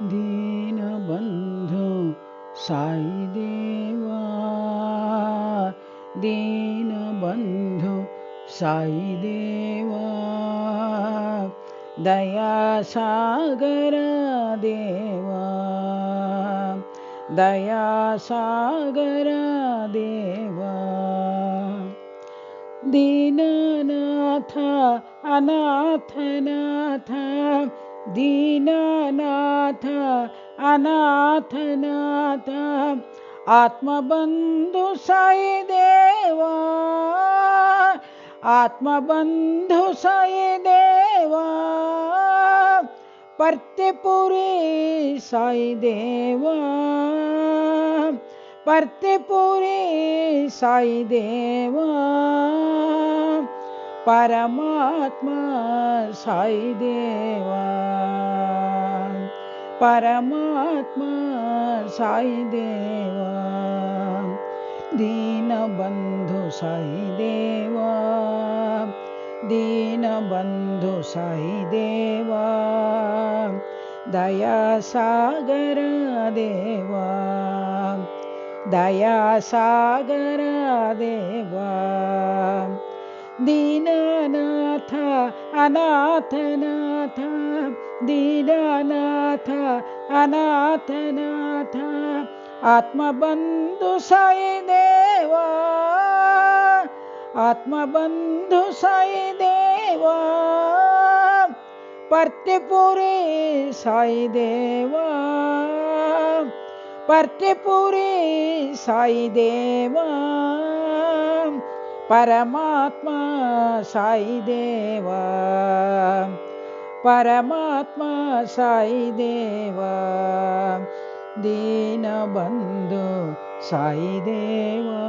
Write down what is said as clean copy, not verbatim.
दीनबन्धु साई देवा, दीनबन्धु साई देवा, दया सागर देवा, दया सागर देवा, दीननाथ अनाथनाथ, दीननाथ अनाथनाथ, आत्मबन्धु साई देवा, आत्मबन्धु साई देवा, पर्तिपुरी साई देवा, पर्तिपुरी साई देवा, परमात्मा साई देवा, परमात्मा साई देवा, दीनबन्धु साई देवा, दीनबन्धु साई देवा, दया सागर देवा, दया सागर देवा, दीननाथ अनाथनाथ, दीननाथ अनाथनाथ, आत्मबन्धु साई देवा, आत्मबन्धु साई देवा, पर्तिपुरी साई देवा, पर्तिपुरी साई देवा, परमात्मा साई देवा, परमात्मा साई देवा, दीनबन्धु साई देवा।